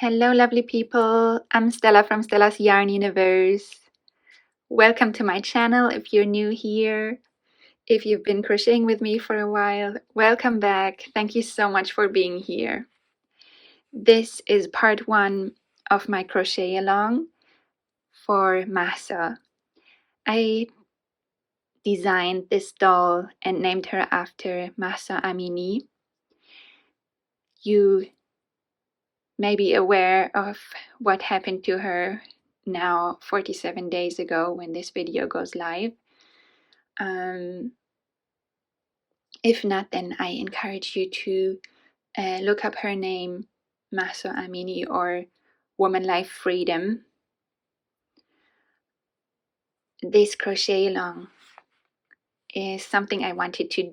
Hello, lovely people. I'm Stella from Stella's Yarn Universe. Welcome to my channel if you're new here. If you've been crocheting with me for a while, welcome back. Thank you so much for being here. This is part 1 of my crochet along for Mahsa. I designed this doll and named her after Mahsa Amini. You may be aware of what happened to her now 47 days ago when this video goes live. If not, then I encourage you to look up her name, Mahsa Amini, or Woman Life Freedom. This crochet along is something I wanted to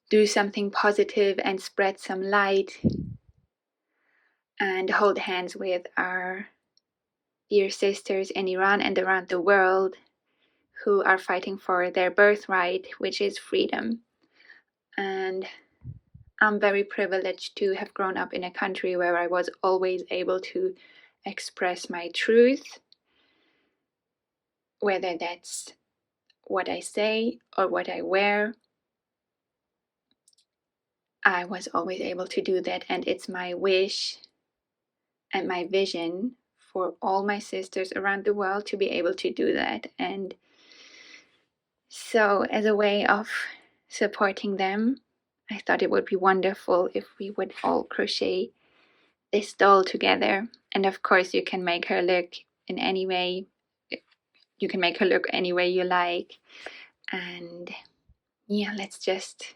do something positive and spread some light and hold hands with our dear sisters in Iran and around the world who are fighting for their birthright, which is freedom. And I'm very privileged to have grown up in a country where I was always able to express my truth, whether that's what I say or what I wear. I was always able to do that, and it's my wish and my vision for all my sisters around the world to be able to do that. And so, as a way of supporting them, I thought it would be wonderful if we would all crochet this doll together. And of course, you can make her look in any way. You can make her look any way you like. And yeah, let's just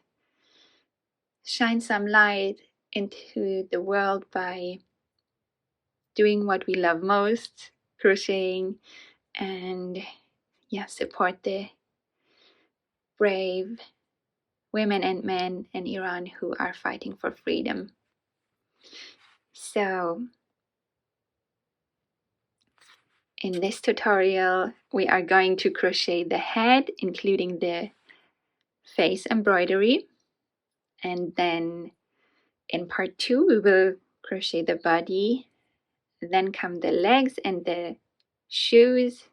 shine some light into the world by doing what we love most, crocheting, and yeah, support the brave women and men in Iran who are fighting for freedom. So in this tutorial, we are going to crochet the head, including the face embroidery, and then in part 2 we will crochet the body, then come the legs and the shoes.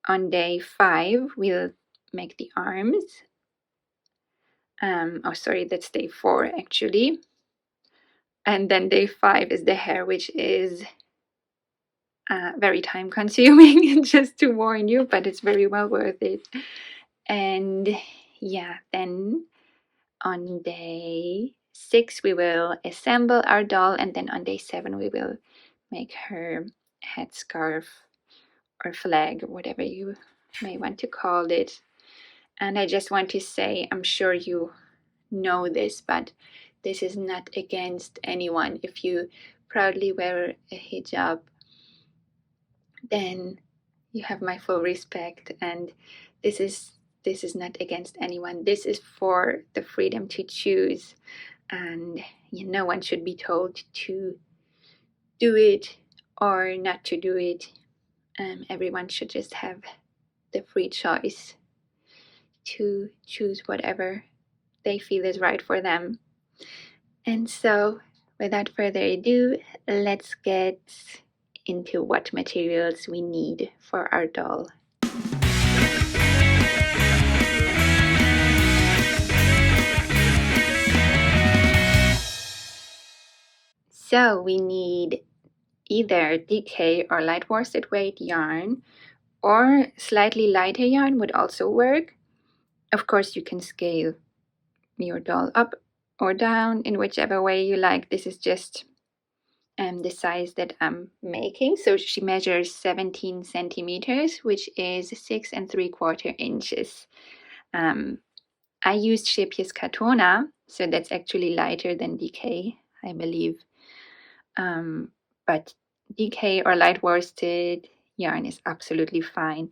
On day 5 we'll make the arms. That's day 4 actually. And then day 5 is the hair, which is very time consuming, just to warn you, but it's very well worth it. And yeah, then on day 6 we will assemble our doll, and then on day 7 we will make her headscarf or flag, whatever you may want to call it. And I just want to say, I'm sure you know this, but this is not against anyone. If you proudly wear a hijab, then you have my full respect, and this is not against anyone. This is for the freedom to choose, and no one should be told to do it or not to do it. Everyone should just have the free choice to choose whatever they feel is right for them. And so, without further ado, let's get into what materials we need for our doll. So we need either DK or light worsted weight yarn, or slightly lighter yarn would also work. Of course, you can scale your doll up or down in whichever way you like. This is just the size that I'm making. So she measures 17 centimeters, which is 6 3/4 inches. I used Shapes Katona, so that's actually lighter than DK, I believe. But DK or light worsted yarn is absolutely fine.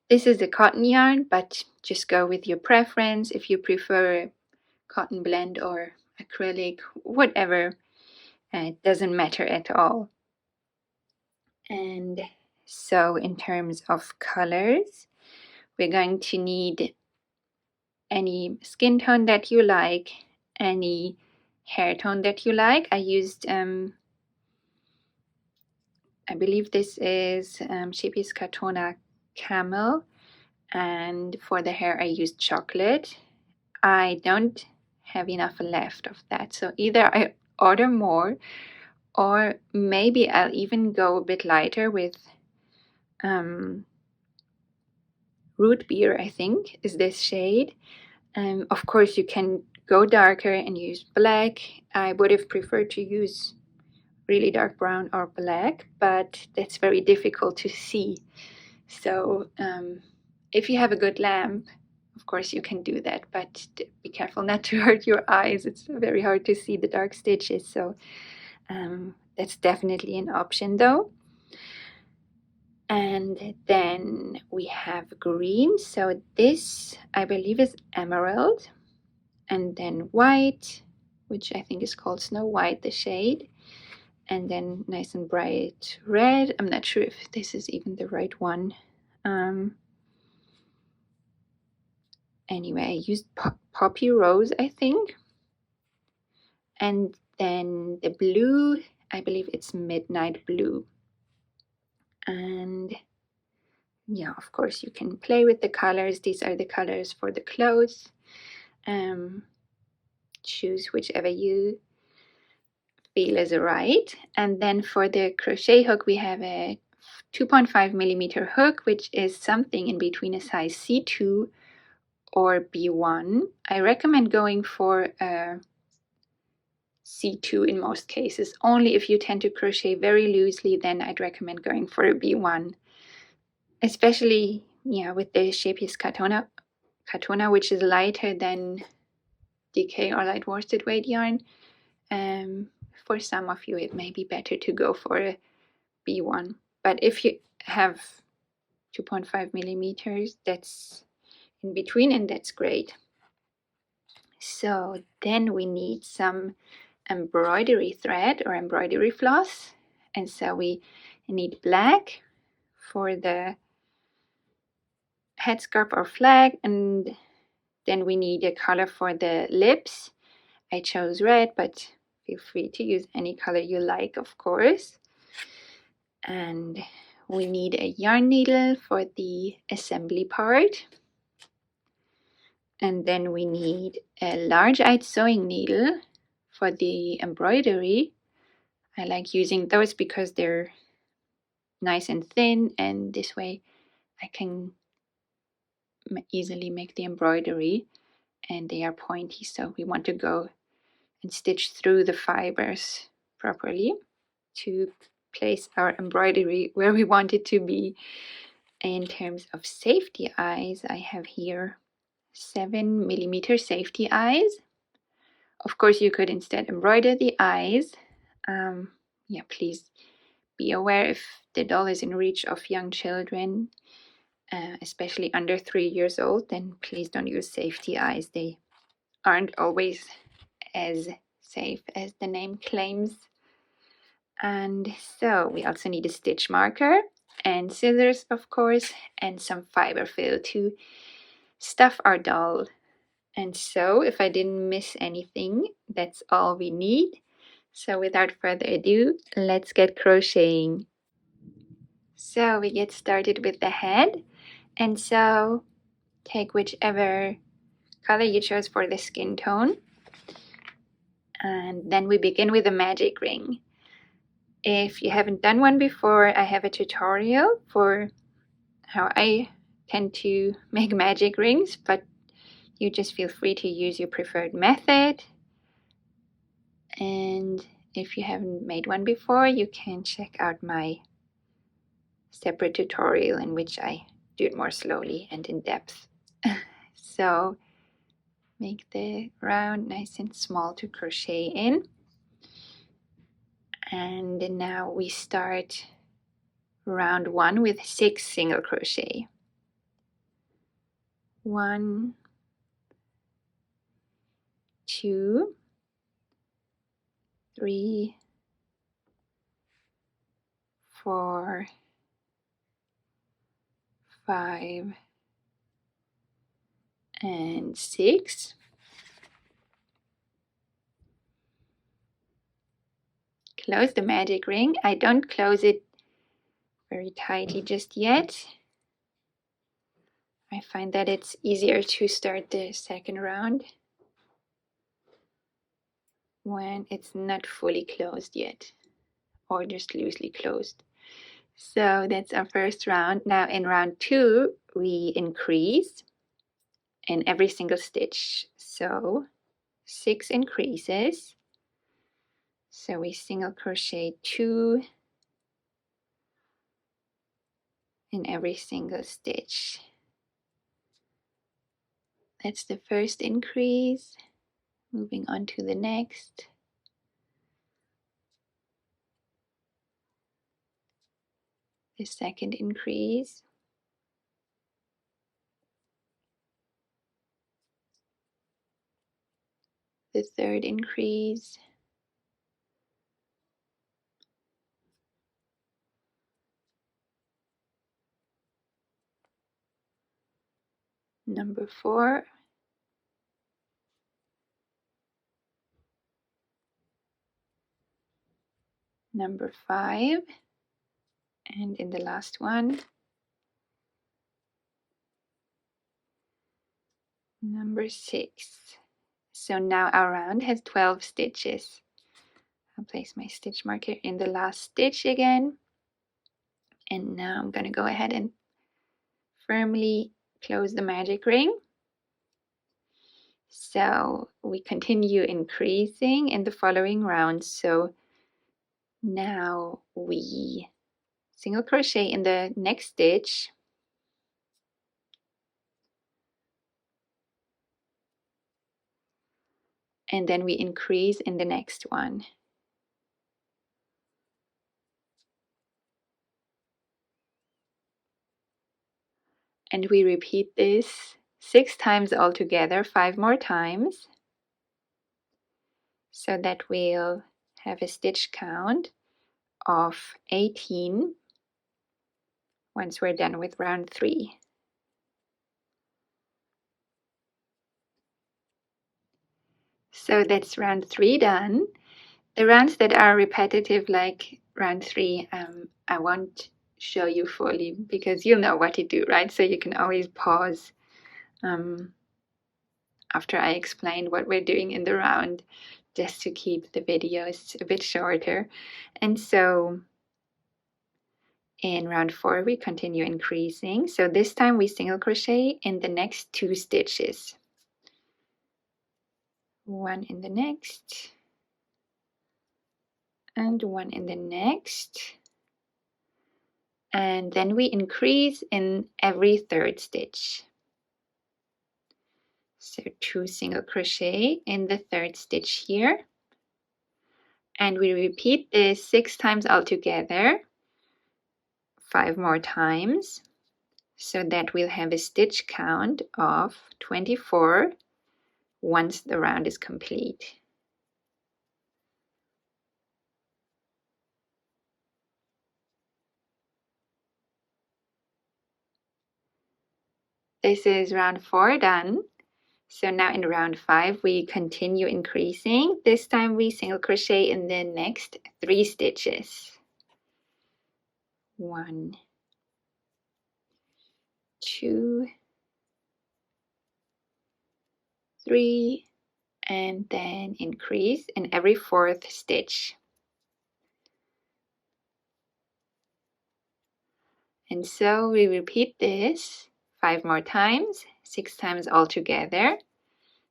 This is a cotton yarn, but just go with your preference. If you prefer cotton blend or acrylic, whatever, it doesn't matter at all. And so in terms of colors, we're going to need any skin tone that you like, any hair tone that you like. I used, I believe this is Shapey's Katona Camel, and for the hair I used chocolate. I don't have enough left of that, so either I order more, or maybe I'll even go a bit lighter with root beer, I think is this shade. Of course you can go darker and use black. I would have preferred to use really dark brown or black, but that's very difficult to see. So if you have a good lamp, of course you can do that, but be careful not to hurt your eyes. It's very hard to see the dark stitches, so that's definitely an option though. And then we have green, so this I believe is emerald, and then white, which I think is called Snow White, the shade, and then nice and bright red. I'm not sure if this is even the right one. Anyway, I used Poppy Rose, I think. And then the blue, I believe it's Midnight Blue. And yeah, of course you can play with the colors. These are the colors for the clothes. Choose whichever you feel is right. And then for the crochet hook, we have a 2.5 millimeter hook, which is something in between a size C2 or B1. I recommend going for a C2 in most cases. Only if you tend to crochet very loosely, then I'd recommend going for a B1. Especially, yeah, with the Shapey's Katona, which is lighter than DK or light worsted weight yarn. For some of you, it may be better to go for a B1. But if you have 2.5 millimeters, that's in between, and that's great. So then we need some embroidery thread or embroidery floss, and so we need black for the headscarf or flag, and then we need a color for the lips. I chose red, but feel free to use any color you like, of course. And we need a yarn needle for the assembly part. And then we need a large-eyed sewing needle for the embroidery. I like using those because they're nice and thin, and this way I can easily make the embroidery, and they are pointy, so we want to go and stitch through the fibers properly to place our embroidery where we want it to be. In terms of safety eyes, I have here 7 millimeter safety eyes. Of course, you could instead embroider the eyes. Yeah, please be aware if the doll is in reach of young children, especially under 3 years old, then please don't use safety eyes. They aren't always as safe as the name claims. And so we also need a stitch marker and scissors, of course, and some fiber fill to stuff our doll. And so if I didn't miss anything, that's all we need. So without further ado, let's get crocheting. So we get started with the head, and so take whichever color you chose for the skin tone, and then we begin with a magic ring. If you haven't done one before, I have a tutorial for how I tend to make magic rings, but you just feel free to use your preferred method. And if you haven't made one before, you can check out my separate tutorial in which I do it more slowly and in depth. So make the round nice and small to crochet in. And now we start round 1 with 6 single crochet. 1, 2, 3, 4, 5, and 6. close the magic ring. I don't close it very tightly just yet. I find that it's easier to start the second round when it's not fully closed yet, or just loosely closed. So that's our first round. Now in round 2, we increase in every single stitch. So 6 increases. So we single crochet 2 in every single stitch. That's the first increase. Moving on to the next. The second increase. The third increase. Number 4. Number 5. And in the last one, number 6. So now our round has 12 stitches. I'll place my stitch marker in the last stitch again. And now I'm going to go ahead and firmly close the magic ring. So we continue increasing in the following rounds. So now we single crochet in the next stitch. And then we increase in the next one. And we repeat this 6 times altogether, 5 more times. So that we'll have a stitch count of 18 once we're done with round 3. So that's round 3 done. The rounds that are repetitive, like round 3, I won't show you fully because you'll know what to do, right? So you can always pause after I explain what we're doing in the round, just to keep the videos a bit shorter. And so in round 4, we continue increasing. So this time we single crochet in the next 2 stitches. One in the next, and one in the next. And then we increase in every 3rd stitch. So 2 single crochet in the 3rd stitch here. And we repeat this 6 times altogether, 5 more times, so that we'll have a stitch count of 24 once the round is complete. This is round 4 done. So now in round 5 we continue increasing. This time we single crochet in the next 3 stitches. 1, 2, 3, and then increase in every 4th stitch. And so we repeat this 5 more times, 6 times altogether,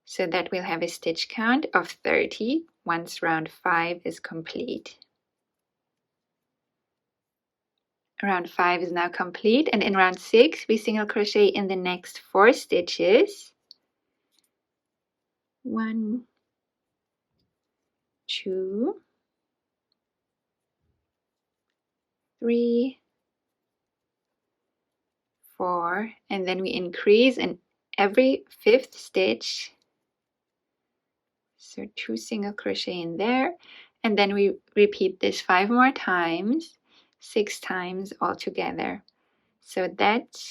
so that we'll have a stitch count of 30 once round 5 is complete. Round 5 is now complete, and in round 6 we single crochet in the next 4 stitches. 1, 2, 3, 4, and then we increase in every 5th stitch. So 2 single crochet in there, and then we repeat this 5 more times, 6 times altogether, so that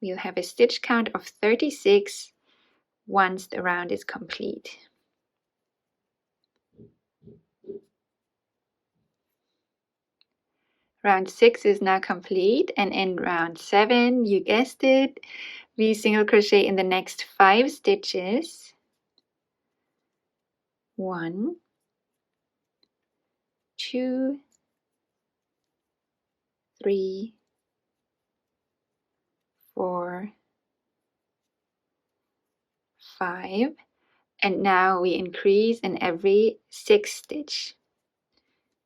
we'll have a stitch count of 36 once the round is complete. Round 6 is now complete, and in round 7, you guessed it, we single crochet in the next 5 stitches. 1, 2, 3, 4, 5, and now we increase in every 6th stitch.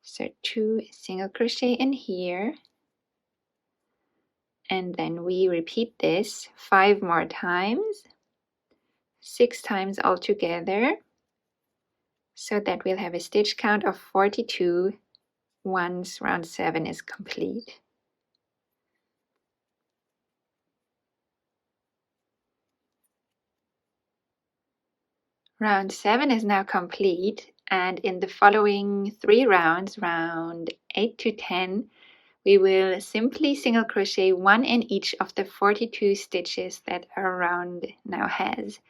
So 2 single crochet in here, and then we repeat this 5 more times, 6 times altogether, so that we'll have a stitch count of 42 once round 7 is complete. Round 7 is now complete, and in the following 3 rounds, round 8 to 10, we will simply single crochet 1 in each of the 42 stitches that our round now has.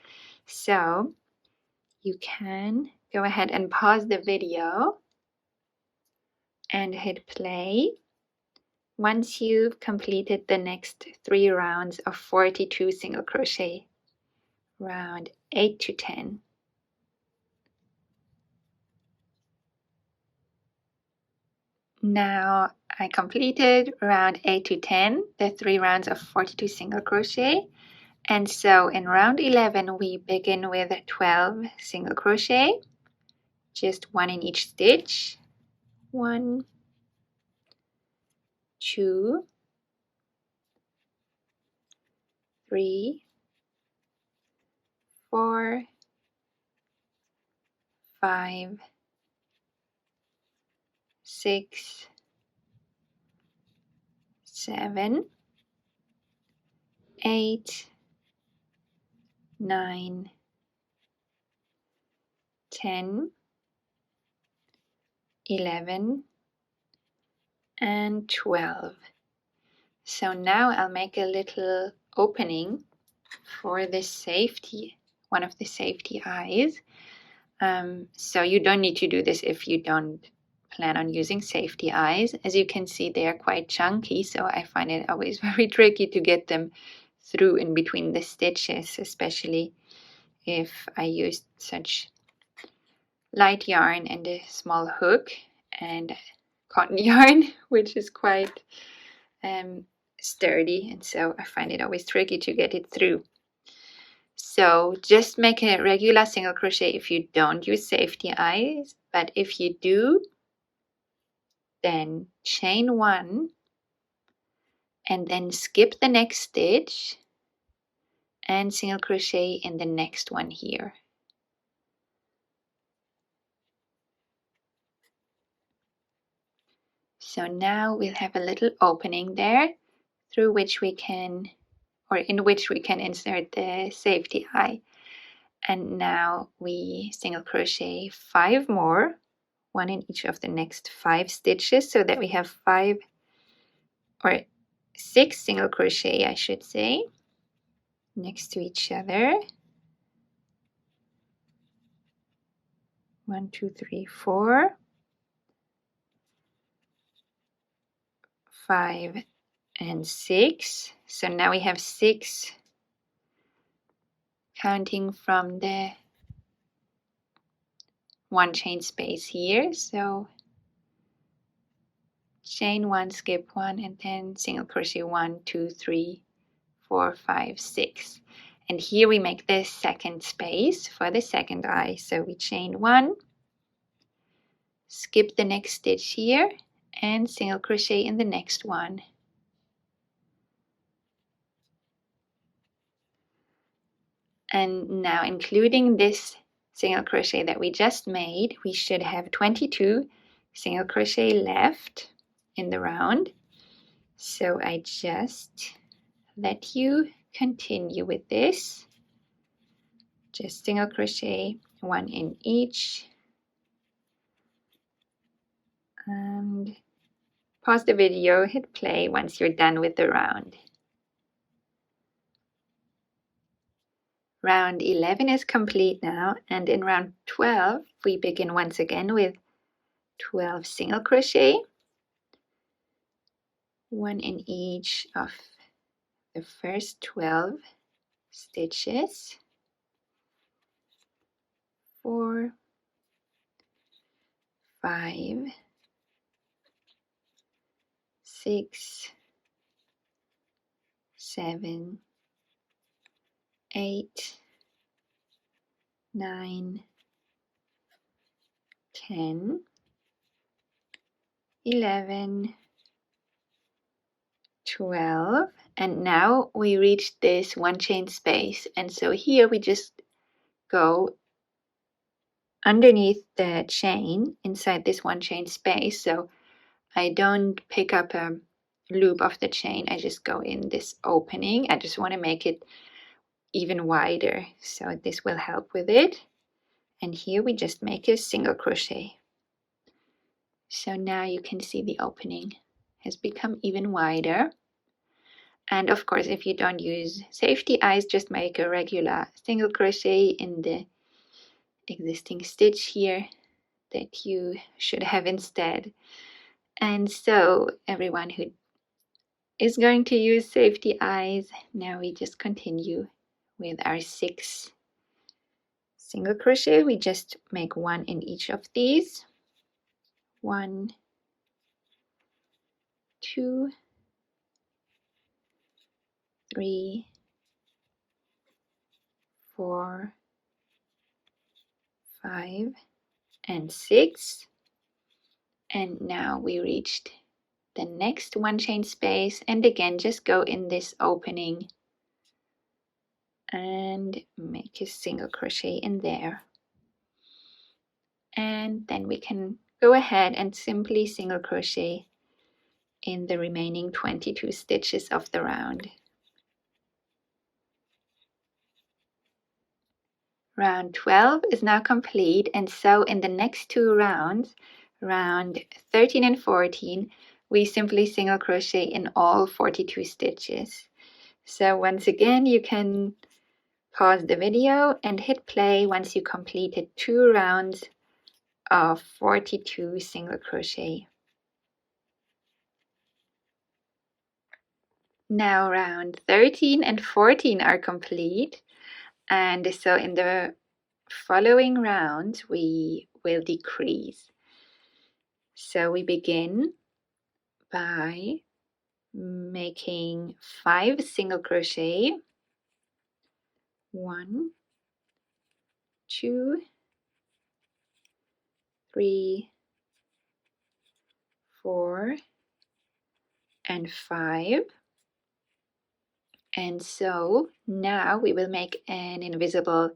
So you can go ahead and pause the video and hit play once you've completed the next 3 rounds of 42 single crochet, round 8 to 10. Now I completed round 8 to 10, the 3 rounds of 42 single crochet, and so in round 11 we begin with 12 single crochet, just 1 in each stitch. 1, 2, 3, 4, 5, 6, 7, 8, 9, 10, 11, and 12. So now I'll make a little opening for this safety, one of the safety eyes. So you don't need to do this if you don't plan on using safety eyes. As you can see, they are quite chunky, so I find it always very tricky to get them through in between the stitches, especially if I used such light yarn and a small hook and cotton yarn, which is quite sturdy, and so I find it always tricky to get it through. So just make a regular single crochet if you don't use safety eyes, but if you do, then chain 1 and then skip the next stitch and single crochet in the next one here. So now we'll have a little opening there through which we can, or in which we can insert the safety eye. And now we single crochet 5 more, 1 in each of the next 5 stitches, so that we have 5 or 6 single crochet, I should say, next to each other. 1, 2, 3, 4, 5, and 6. So now we have 6 counting from the 1 chain space here. So chain 1, skip 1, and then single crochet 1, 2, 3, 4, 5, 6. And here we make the second space for the second eye. So we chain 1, skip the next stitch here, and single crochet in the next one. And now, including this single crochet that we just made, we should have 22 single crochet left in the round. So I just let you continue with this. Just single crochet 1 in each, and pause the video, hit play once you're done with the round. Round 11 is complete now, and in round 12 we begin once again with 12 single crochet, one in each of the first 12 stitches. 4, 5, 6, 7, 8, 9, 10, 11, 12, and now we reach this one chain space, and so here we just go underneath the chain inside this one chain space. So I don't pick up a loop of the chain, I just go in this opening. I just want to make it even wider, so this will help with it. And here we just make a single crochet. So now you can see the opening has become even wider. And of course, if you don't use safety eyes, just make a regular single crochet in the existing stitch here that you should have instead. And so everyone who is going to use safety eyes, now we just continue with our 6 single crochet. We just make 1 in each of these. 1, 2, 3, 4, 5, and 6. And now we reached the next one chain space, and again just go in this opening and make a single crochet in there. And then we can go ahead and simply single crochet in the remaining 22 stitches of the round. Round 12 is now complete, and so in the next 2 rounds, round 13 and 14, we simply single crochet in all 42 stitches. So once again, you can pause the video and hit play once you completed 2 rounds of 42 single crochet. Now round 13 and 14 are complete, and so in the following rounds we will decrease. So we begin by making 5 single crochet. 1, 2, 3, 4, and 5. And so now we will make an invisible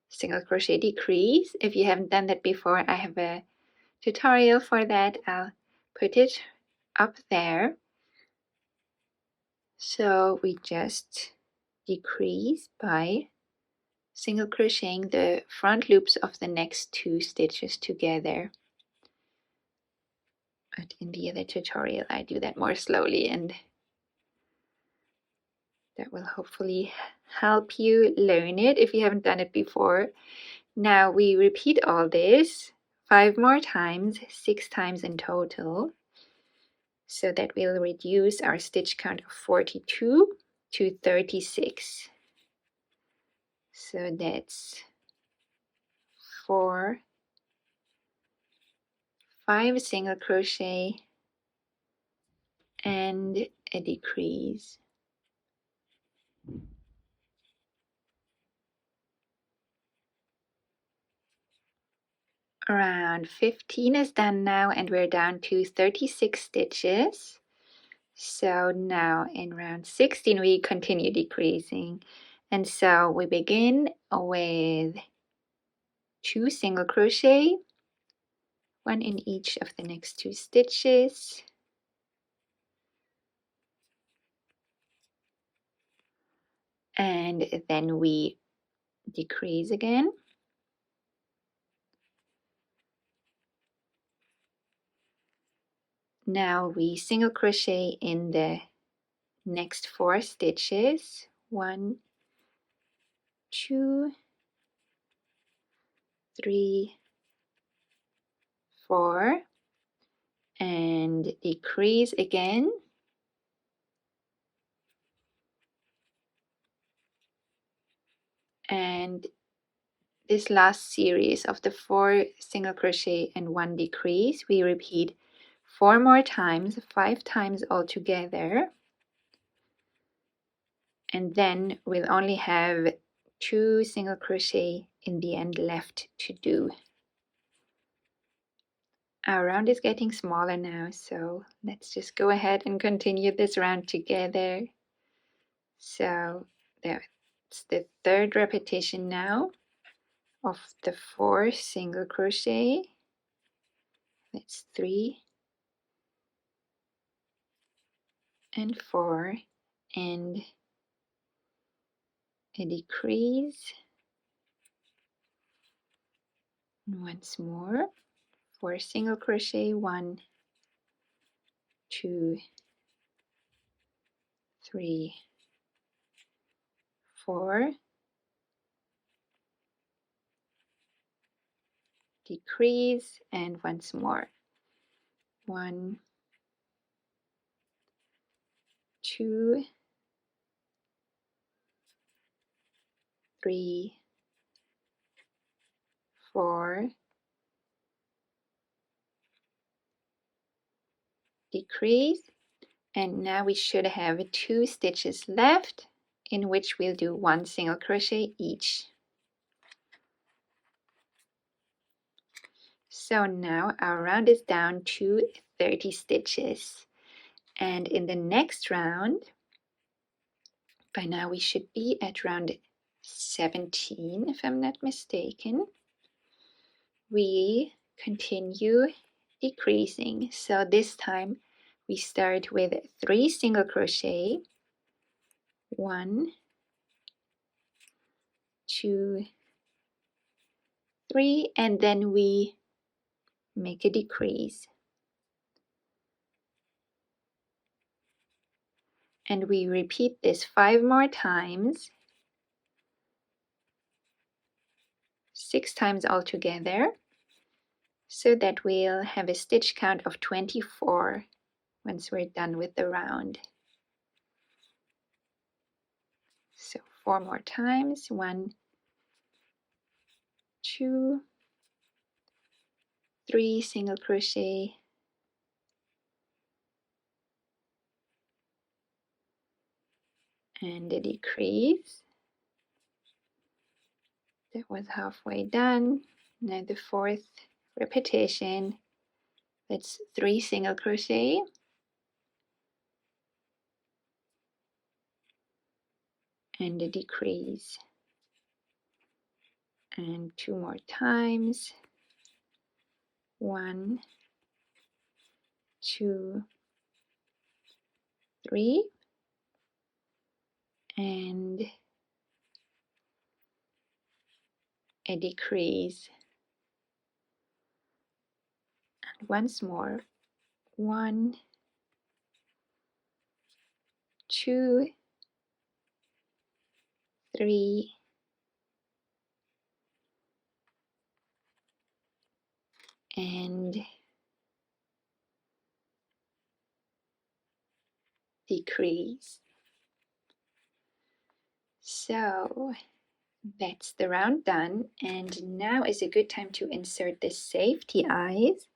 single crochet decrease. If you haven't done that before, I have a tutorial for that. I'll put it up there. So we just decrease by single crocheting the front loops of the next 2 stitches together. But in the other tutorial I do that more slowly, and that will hopefully help you learn it if you haven't done it before. Now we repeat all this 5 more times, 6 times in total, so that we'll reduce our stitch count of 42 to 36. So that's 4, 5 single crochet and a decrease. Round 15 is done now, and we're down to 36 stitches. So now in round 16 we continue decreasing, and so we begin with 2 single crochet, 1 in each of the next 2 stitches, and then we decrease again. Now we single crochet in the next 4 stitches, 1, 2, 3, 4, and decrease again. And this last series of the 4 single crochet and 1 decrease, we repeat 4 more times, 5 times altogether, and then we'll only have 2 single crochet in the end left to do. Our round is getting smaller now, so let's just go ahead and continue this round together. So that's the 3rd repetition now of the 4 single crochet. That's 3 and 4 and a decrease. And once more, 4 single crochet, 1, 2, 3, 4, decrease, and once more, 1, 2, 3, 4, decrease, and now we should have 2 stitches left in which we'll do 1 single crochet each. So now our round is down to 30 stitches, and in the next round, by now we should be at round 17 if I'm not mistaken, we continue decreasing. So this time we start with 3 single crochet, 1, 2, 3, and then we make a decrease. And we repeat this 5 more times, 6 times altogether, so that we'll have a stitch count of 24 once we're done with the round. So 4 more times, 1, 2, 3 single crochet, and a decrease. That was halfway done. Now the 4th repetition, that's 3 single crochet, and a decrease, and 2 more times, 1, 2, 3, and a decrease, and once more, 1, 2, 3, and decrease. So that's the round done, and now is a good time to insert the safety eyes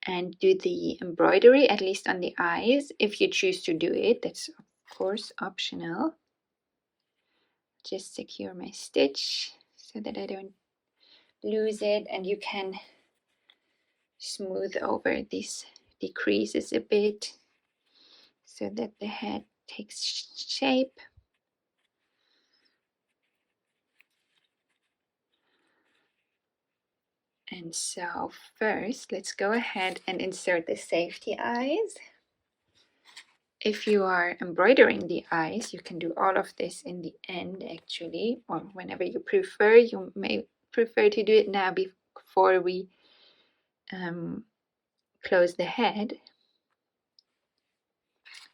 and do the embroidery, at least on the eyes, if you choose to do it. That's of course optional. Just secure my stitch so that I don't lose it, and you can smooth over these decreases a bit so that the head takes shape. And so first, let's go ahead and insert the safety eyes. If you are embroidering the eyes, you can do all of this in the end actually, or whenever you prefer. You may prefer to do it now before we close the head.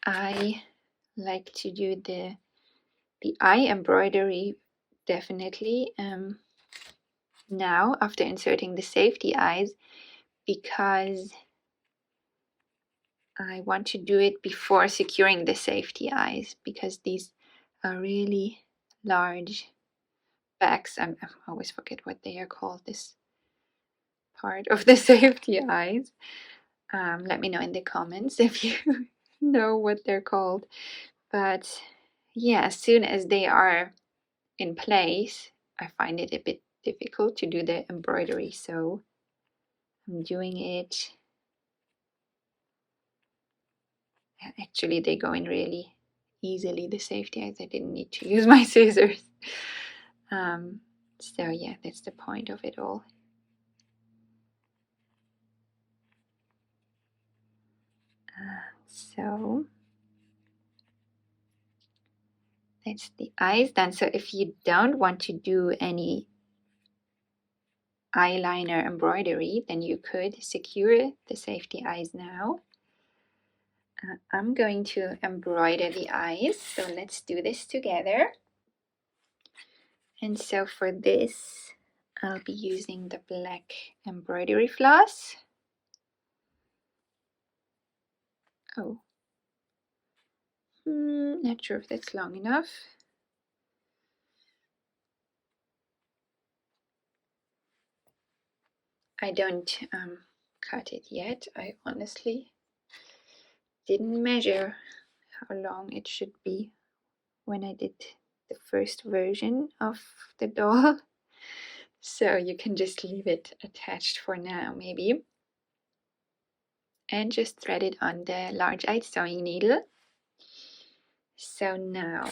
I like to do the eye embroidery definitely now after inserting the safety eyes, because I want to do it before securing the safety eyes, because these are really large backs. I always forget what they are called, this part of the safety eyes. Let me know in the comments if you know what they're called. But yeah, as soon as they are in place, I find it a bit difficult to do the embroidery, so I'm doing it. Actually, they go in really easily, the safety eyes. I didn't need to use my scissors. So yeah, that's the point of it all. So that's the eyes done. So if you don't want to do any eyeliner embroidery, then you could secure the safety eyes now. I'm going to embroider the eyes, so let's do this together. And so for this, I'll be using the black embroidery floss. Oh, not sure if that's long enough. I don't cut it yet. I honestly didn't measure how long it should be when I did the first version of the doll. So you can just leave it attached for now, maybe. And just thread it on the large-eyed sewing needle. So now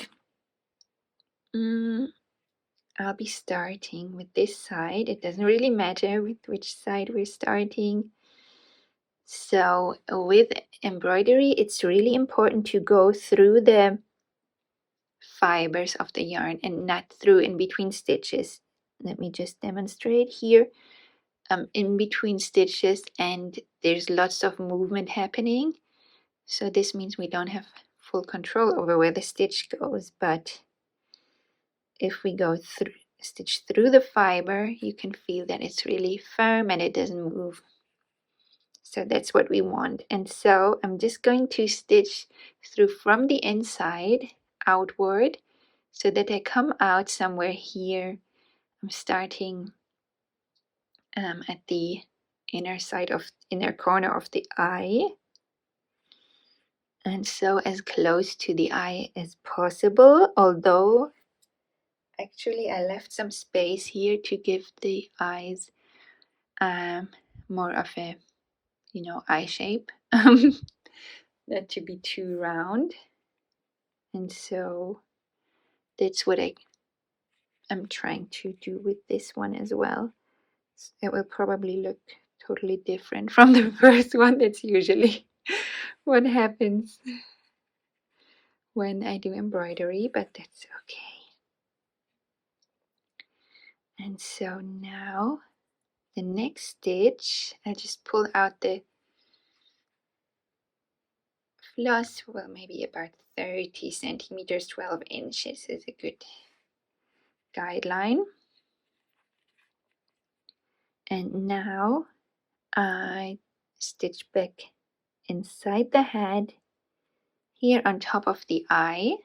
I'll be starting with this side. It doesn't really matter with which side we're starting. So with embroidery, it's really important to go through the fibers of the yarn and not through in between stitches. Let me just demonstrate here. In between stitches, and there's lots of movement happening. So this means we don't have full control over where the stitch goes, but if we go through, stitch through the fiber, you can feel that it's really firm and it doesn't move. So that's what we want. And so I'm just going to stitch through from the inside outward so that I come out somewhere here. I'm starting at the inner corner of the eye. And so as close to the eye as possible, although actually I left some space here to give the eyes more of a, eye shape, not to be too round. And so that's what I'm trying to do with this one as well. It will probably look totally different from the first one. That's usually what happens when I do embroidery, but that's okay. And so now the next stitch, I just pull out the floss, well, maybe about 30 centimeters, 12 inches is a good guideline. And now I stitch back inside the head here on top of the eye.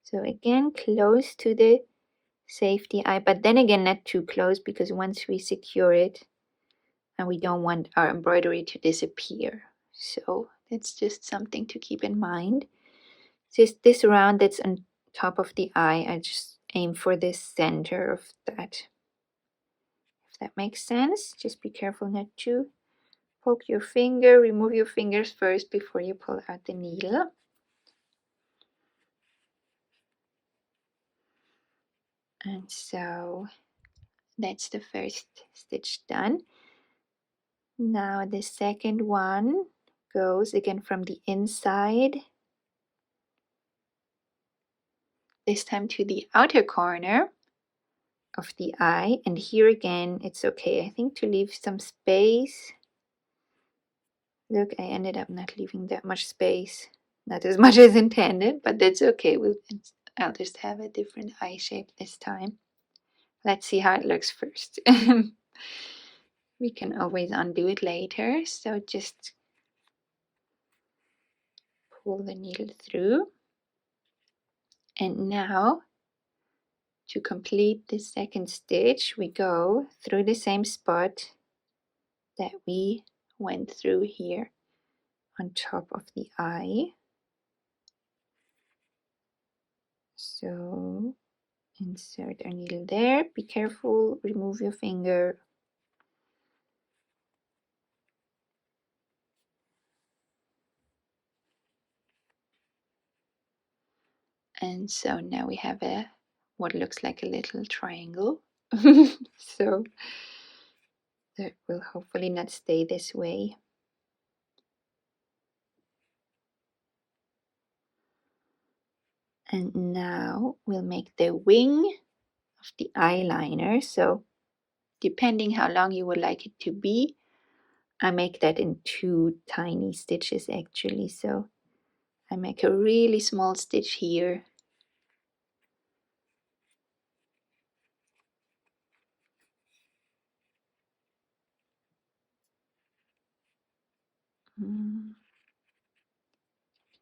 So again, close to the safety eye, but then again, not too close, because once we secure it, and we don't want our embroidery to disappear. So that's just something to keep in mind. Just this round that's on top of the eye, I just aim for the center of that. If that makes sense, just be careful not to poke your finger. Remove your fingers first before you pull out the needle. And so that's the first stitch done. Now the second one goes again from the inside, this time to the outer corner of the eye. And here again, it's okay, I think, to leave some space. Look, I ended up not leaving that much space, not as much as intended, but that's okay. I'll just have a different eye shape this time. Let's see how it looks first. We can always undo it later, so just pull the needle through And now to complete the second stitch, we go through the same spot that we went through here on top of the eye. So insert our needle there. Be careful, remove your finger. And so now we have what looks like a little triangle. So that will hopefully not stay this way. And now we'll make the wing of the eyeliner. So depending how long you would like it to be, I make that in 2 tiny stitches actually. So I make a really small stitch here.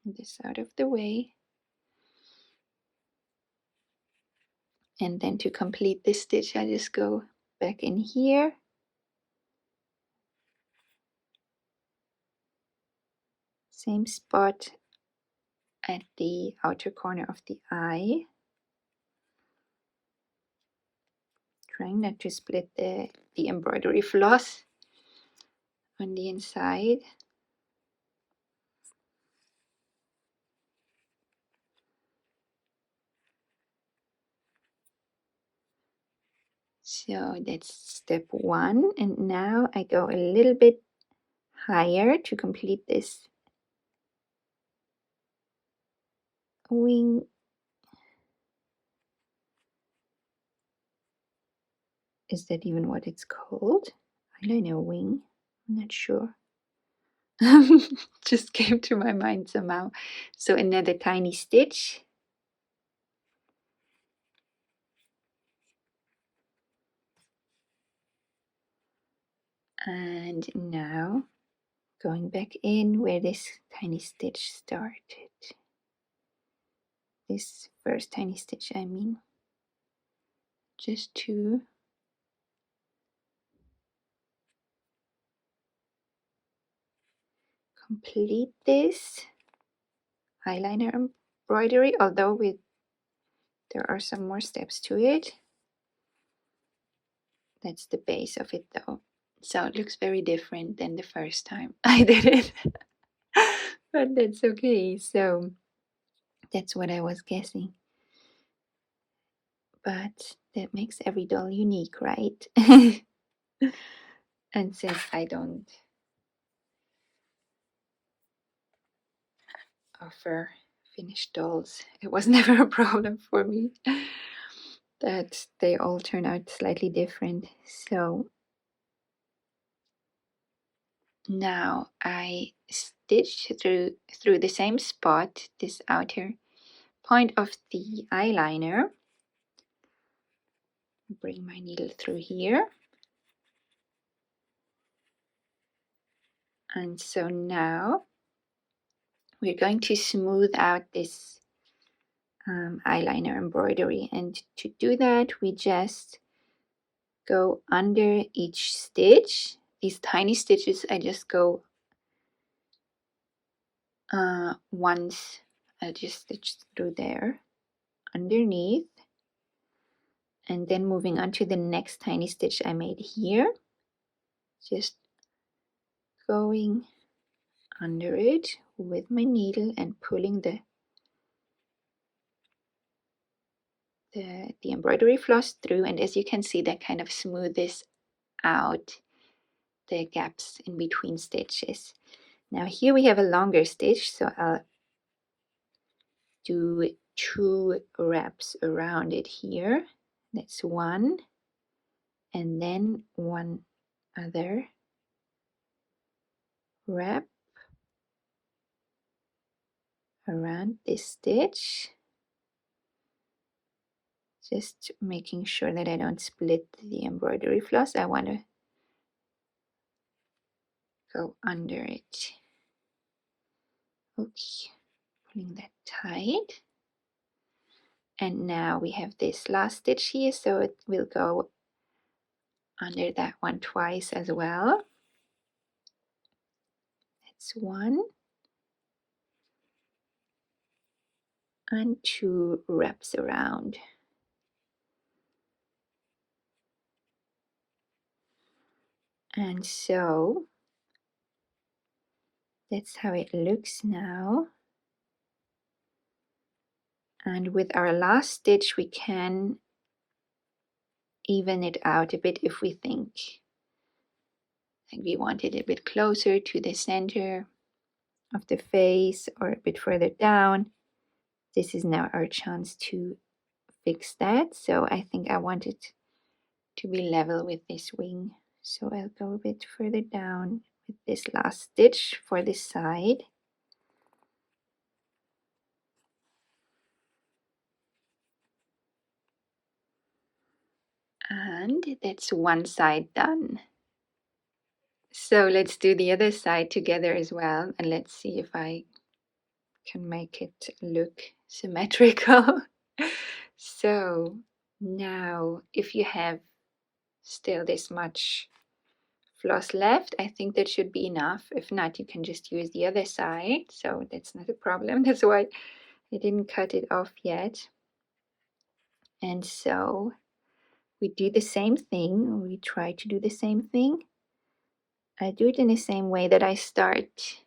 This out of the way. And then to complete this stitch, I just go back in here. Same spot at the outer corner of the eye. Trying not to split the embroidery floss on the inside. So that's step 1. And now I go a little bit higher to complete this wing. Is that even what it's called? Eyeliner wing? I'm not sure. Just came to my mind somehow. So another tiny stitch. And now going back in where this tiny stitch started. This first tiny stitch, I mean. Just to complete this eyeliner embroidery, although there are some more steps to it. That's the base of it though. So it looks very different than the first time I did it. But that's okay. So that's what I was guessing. But that makes every doll unique, right? And since I don't offer finished dolls, it was never a problem for me that they all turn out slightly different. So now I stitch through the same spot, this outer point of the eyeliner. Bring my needle through here. And so now we're going to smooth out this eyeliner embroidery, and to do that we just go under each stitch. These tiny stitches I just go once. I'll just stitch through there underneath, and then moving on to the next tiny stitch I made here, just going under it with my needle and pulling the embroidery floss through, and as you can see that kind of smoothes out the gaps in between stitches. Now here we have a longer stitch, so I'll do 2 wraps around it here. That's 1, and then 1 other wrap around this stitch, just making sure that I don't split the embroidery floss. I want to go under it. Okay, pulling that tight. And now we have this last stitch here, so it will go under that one twice as well. That's 1 and 2 wraps around. And so that's how it looks now. And with our last stitch, we can even it out a bit if we think like we want it a bit closer to the center of the face or a bit further down. This is now our chance to fix that. So I think I want it to be level with this wing. So I'll go a bit further down with this last stitch for this side. And that's one side done. So let's do the other side together as well, and let's see if I can make it look symmetrical. So now if you have still this much floss left, I think that should be enough. If not, you can just use the other side, so that's not a problem. That's why I didn't cut it off yet. And so we do the same thing, we try to do the same thing. I do it in the same way that I start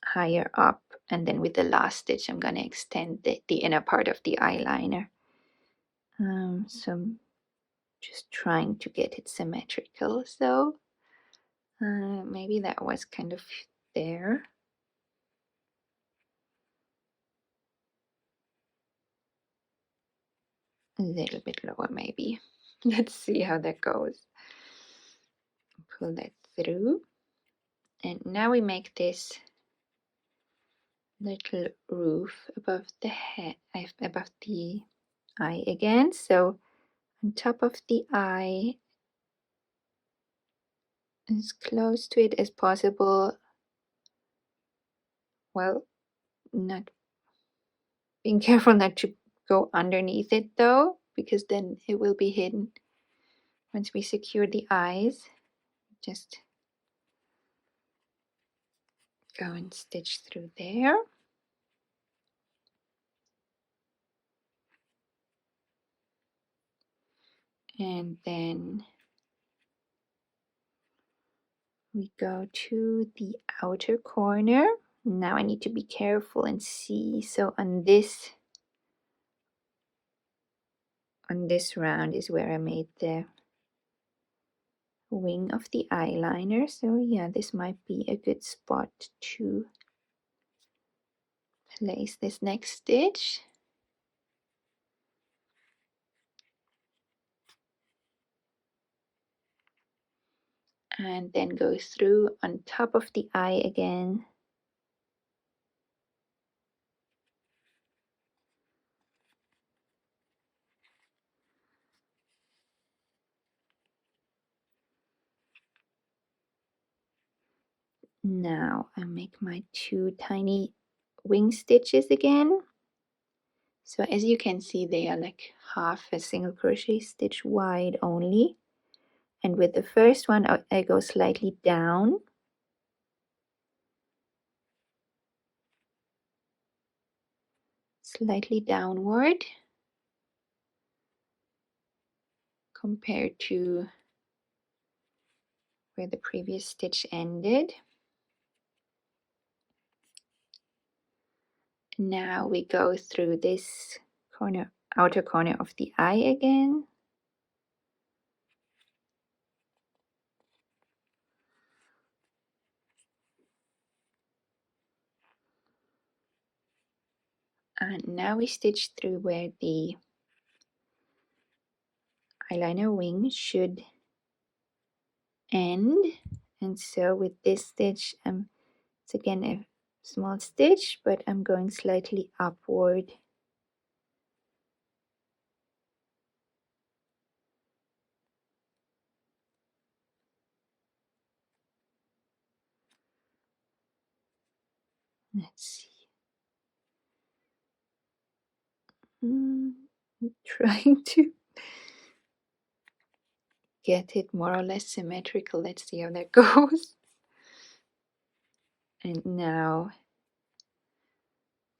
higher up, and then with the last stitch I'm going to extend the inner part of the eyeliner. So I'm just trying to get it symmetrical. So maybe that was kind of there. A little bit lower maybe. Let's see how that goes. Pull that through. And now we make this little roof above the head, above the eye again. So on top of the eye, as close to it as possible. Well, not being careful not to go underneath it though, because then it will be hidden. Once we secure the eyes, just go and stitch through there. And then we go to the outer corner. Now I need to be careful and see. So on this round is where I made the wing of the eyeliner. So yeah, this might be a good spot to place this next stitch. And then go through on top of the eye again. Now I make my 2 tiny wing stitches again. So as you can see, they are like half a single crochet stitch wide only. And with the first one, I go slightly down. Slightly downward compared to where the previous stitch ended. Now we go through this corner, outer corner of the eye again. And now we stitch through where the eyeliner wing should end. And so with this stitch, it's again a small stitch, but I'm going slightly upward. Let's see. Trying to get it more or less symmetrical. Let's see how that goes. And now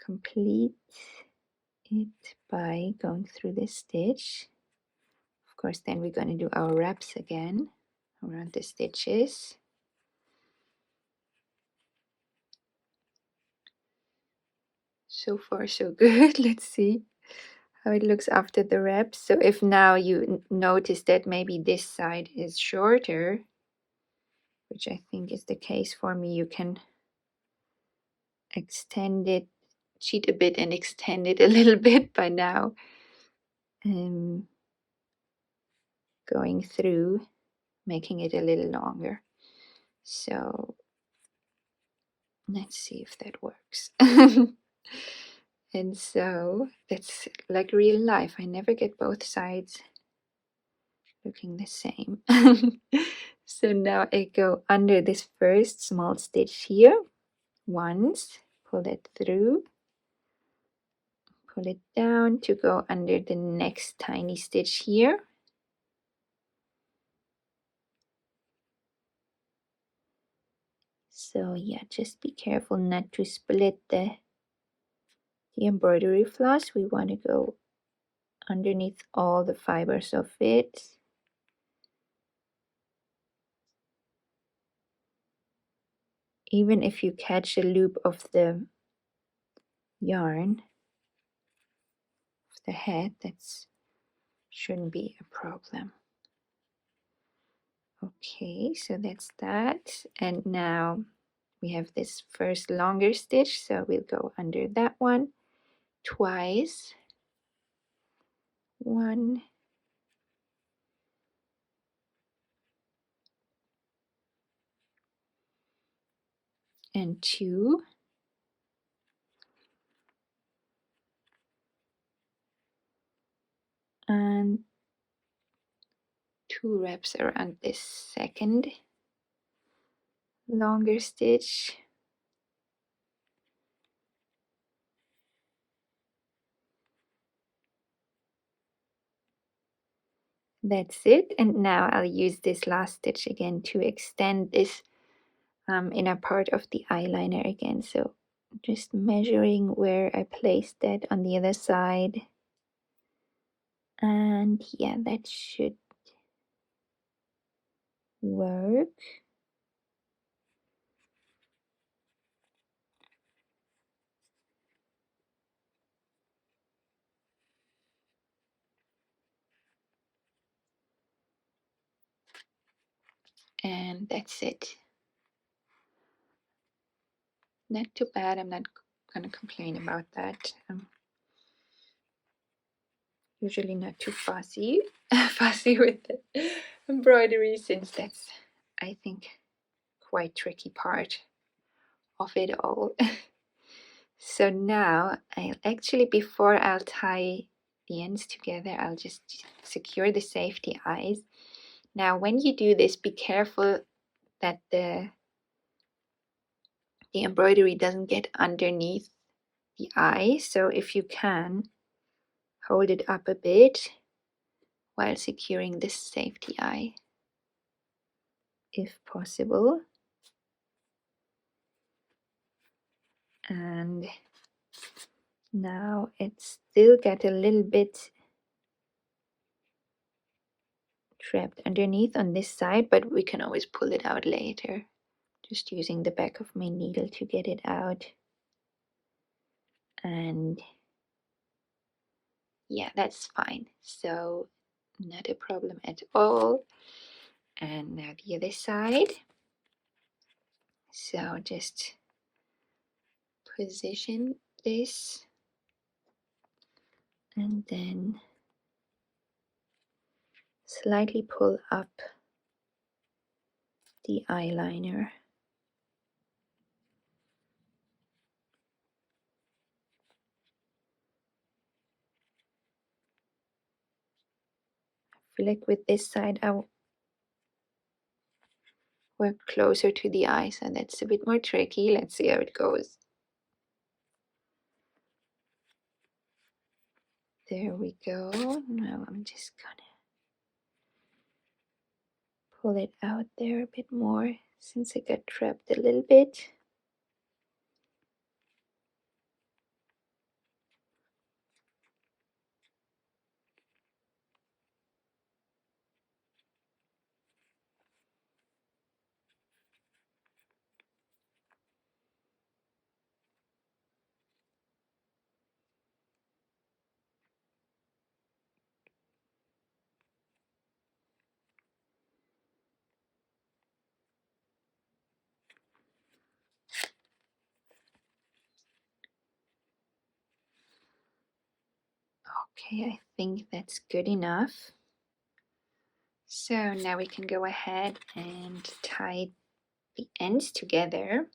complete it by going through this stitch. Of course, then we're going to do our wraps again around the stitches. So far so good. Let's see how it looks after the wraps. So if now you notice that maybe this side is shorter, which I think is the case for me, you can extend it, cheat a bit and extend it a little bit by now going through, making it a little longer. So let's see if that works. And so that's like real life. I never get both sides looking the same. So now I go under this first small stitch here once, pull it through, pull it down to go under the next tiny stitch here. So yeah, just be careful not to split the embroidery floss. We want to go underneath all the fibers of it. Even if you catch a loop of the yarn, of the head, that shouldn't be a problem. Okay, so that's that. And now we have this first longer stitch, so we'll go under that one twice. 1 and 2. And 2 wraps around this second longer stitch. That's it. And now I'll use this last stitch again to extend this inner part of the eyeliner again. So just measuring where I placed that on the other side. And yeah, that should work. And that's it. Not too bad. I'm not gonna complain about that. I'm usually not too fussy with the embroidery, since that's, I think, quite tricky part of it all. So now I'll actually, before I'll tie the ends together, I'll just secure the safety eyes. Now when you do this, be careful that the embroidery doesn't get underneath the eye. So if you can, hold it up a bit while securing this safety eye, if possible. And now it's still got a little bit trapped underneath on this side, but we can always pull it out later. Just using the back of my needle to get it out. And yeah, that's fine. So not a problem at all. And now the other side. So just position this and then slightly pull up the eyeliner. I feel like with this side I work closer to the eye, so that's a bit more tricky. Let's see how it goes. There we go. Now I'm just gonna pull it out there a bit more since it got trapped a little bit. Okay, I think that's good enough. So now we can go ahead and tie the ends together.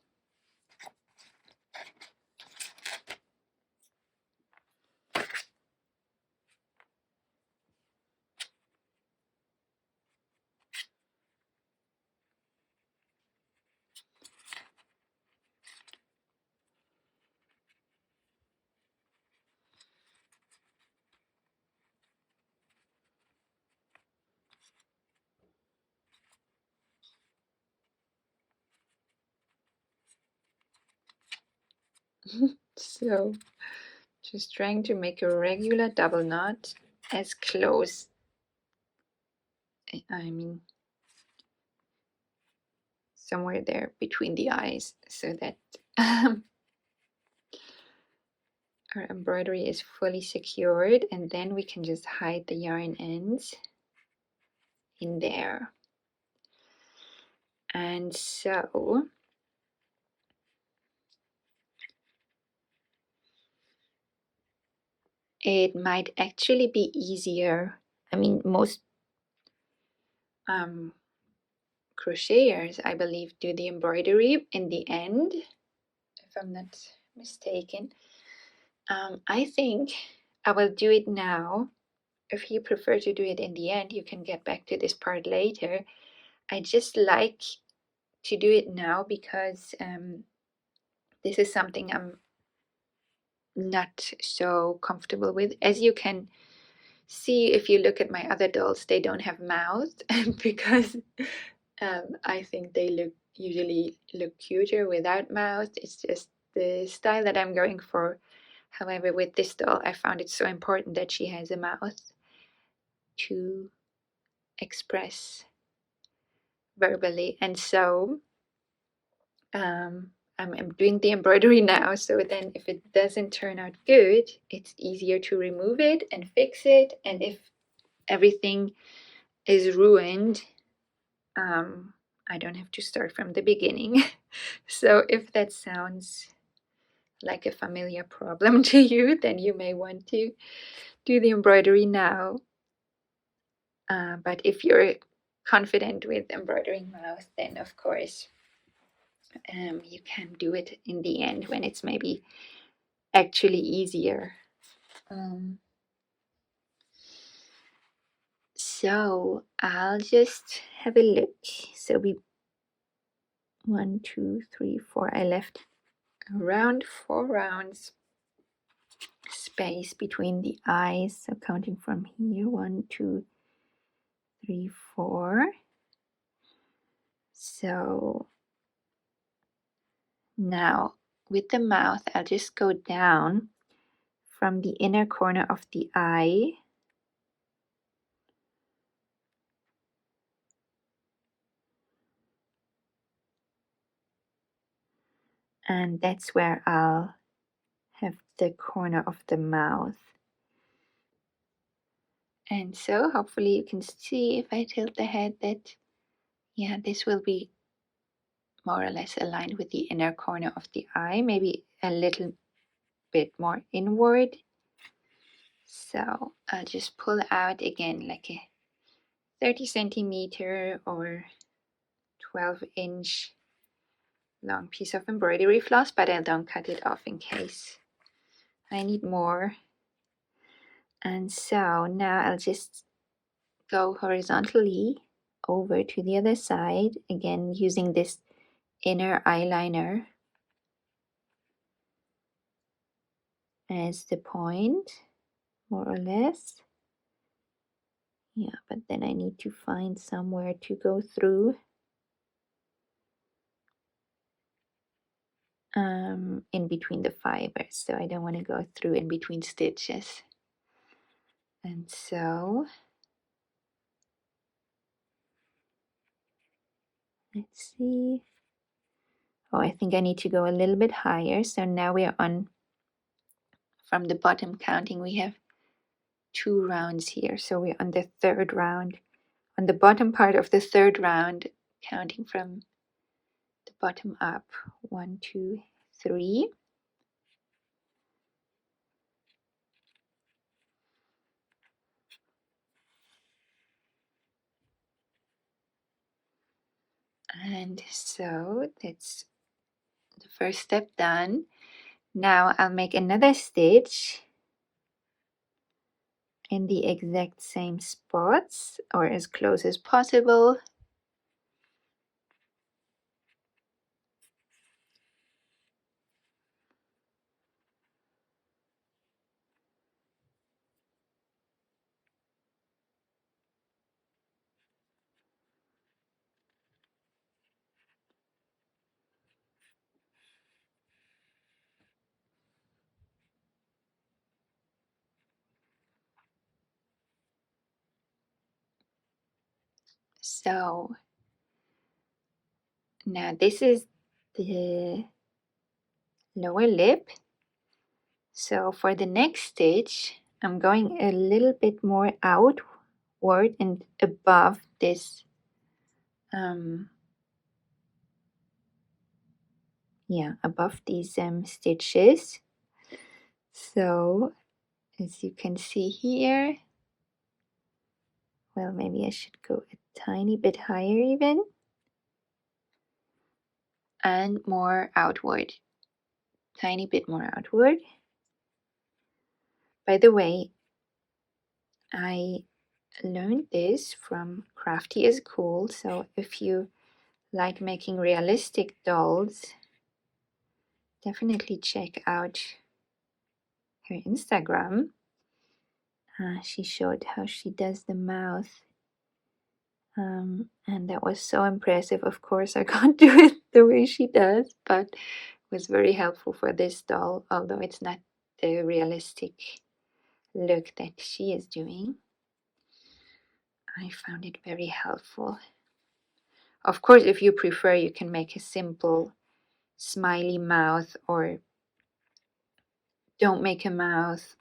So just trying to make a regular double knot as close, I mean somewhere there between the eyes, so that our embroidery is fully secured, and then we can just hide the yarn ends in there. And so it might actually be easier. I mean, most crocheters, I believe, do the embroidery in the end, if I'm not mistaken. I think I will do it now. If you prefer to do it in the end, you can get back to this part later. I just like to do it now because this is something I'm not so comfortable with. As you can see, if you look at my other dolls, they don't have mouths because I think they usually look cuter without mouths. It's just the style that I'm going for. However, with this doll, I found it so important that she has a mouth to express verbally. And so I'm doing the embroidery now, so then if it doesn't turn out good, it's easier to remove it and fix it. And if everything is ruined, I don't have to start from the beginning. So if that sounds like a familiar problem to you, then you may want to do the embroidery now. But if you're confident with embroidering mouth, then of course you can do it in the end when it's maybe actually easier. So I'll just have a look. So we 1, 2, 3, 4. I left around 4 rounds space between the eyes. So counting from here, 1, 2, 3, 4. So now with the mouth, I'll just go down from the inner corner of the eye. And that's where I'll have the corner of the mouth. And so hopefully you can see if I tilt the head that, yeah, this will be more or less aligned with the inner corner of the eye, maybe a little bit more inward. So I'll just pull out again like a 30 centimeter or 12-inch long piece of embroidery floss, but I don't cut it off in case I need more. And so now I'll just go horizontally over to the other side, again using this inner eyeliner as the point. more or less. Yeah, but then I need to find somewhere to go through. In between the fibers, so I don't want to go through in between stitches. And so let's see. Oh, I think I need to go a little bit higher. So now we are on, from the bottom counting, we have 2 rounds here. So we're on the 3rd round, on the bottom part of the 3rd round, counting from the bottom up. 1, 2, 3. And so that's the first step done. Now I'll make another stitch in the exact same spots, or as close as possible. So now this is the lower lip. So for the next stitch, I'm going a little bit more outward and above this, above these stitches. So as you can see here, well, maybe I should go a tiny bit higher even, and more outward, tiny bit more outward. By the way, I learned this from Crafty is Cool, so if you like making realistic dolls, definitely check out her Instagram. She showed how she does the mouth, and that was so impressive. Of course, I can't do it the way she does, but it was very helpful for this doll, although it's not the realistic look that she is doing. I found it very helpful. Of course, if you prefer, you can make a simple smiley mouth, or don't make a mouth.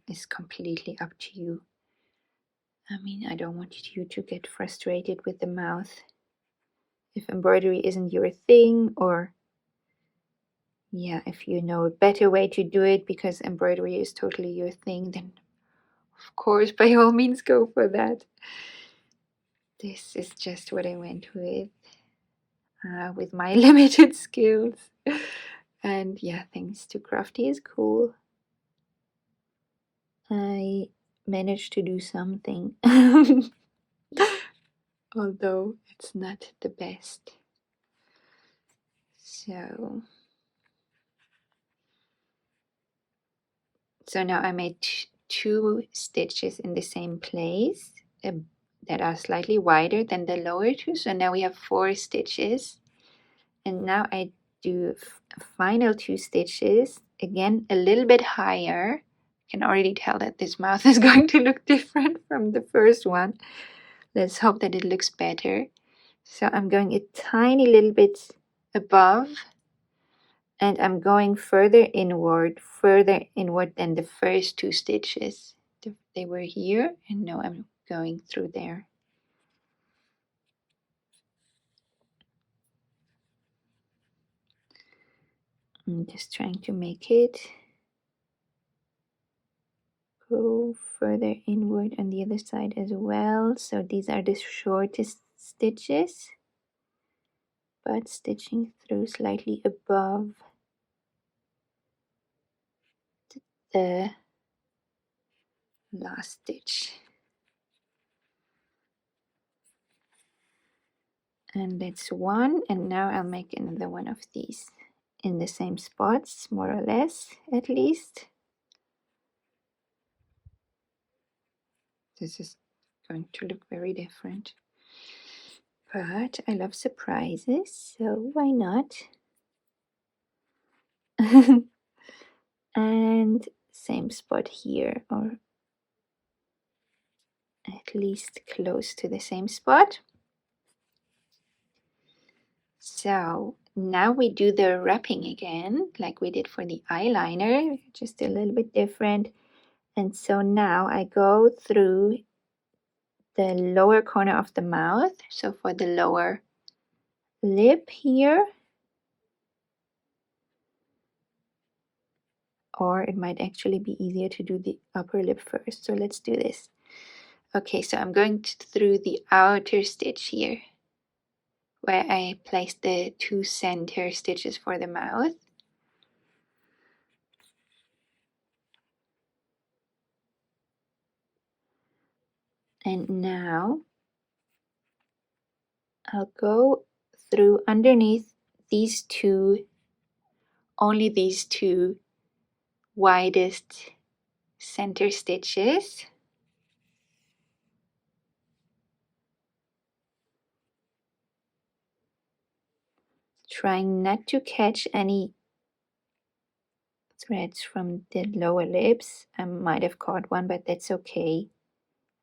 It's completely up to you. I mean, I don't want you to get frustrated with the mouth. If embroidery isn't your thing, or if you know a better way to do it because embroidery is totally your thing, then of course, by all means, go for that. This is just what I went with my limited skills. And thanks to Crafty is Cool, I managed to do something. Although it's not the best. So now I made 2 stitches in the same place that are slightly wider than the lower 2. So now we have 4 stitches. And now I do final 2 stitches, again a little bit higher. You can already tell that this mouth is going to look different from the first one. Let's hope that it looks better. So I'm going a tiny little bit above, and I'm going further inward than the first 2 stitches. They were here, and now I'm going through there. I'm just trying to make it go further inward on the other side as well. So these are the shortest stitches, but stitching through slightly above the last stitch. And that's one, and now I'll make another one of these in the same spots, more or less, at least. this is going to look very different. But I love surprises, so why not? And same spot here, or at least close to the same spot. So now we do the wrapping again, like we did for the eyeliner, just a little bit different. And so now I go through the lower corner of the mouth, so for the lower lip here, or it might actually be easier to do the upper lip first. So let's do this. Okay, so I'm going through the outer stitch here, where I placed the 2 center stitches for the mouth. And now I'll go through underneath these two, only these 2 widest center stitches. Trying not to catch any threads from the lower lips. I might have caught one, but that's okay.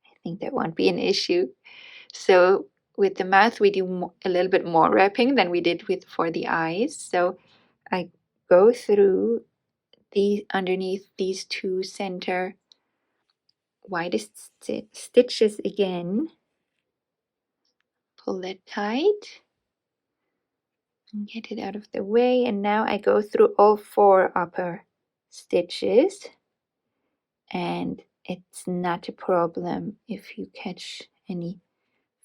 I think that won't be an issue. So with the mouth, we do a little bit more wrapping than we did for the eyes. So I go through underneath these 2 center widest stitches again. Pull that tight and get it out of the way. And now I go through all 4 upper stitches, and it's not a problem if you catch any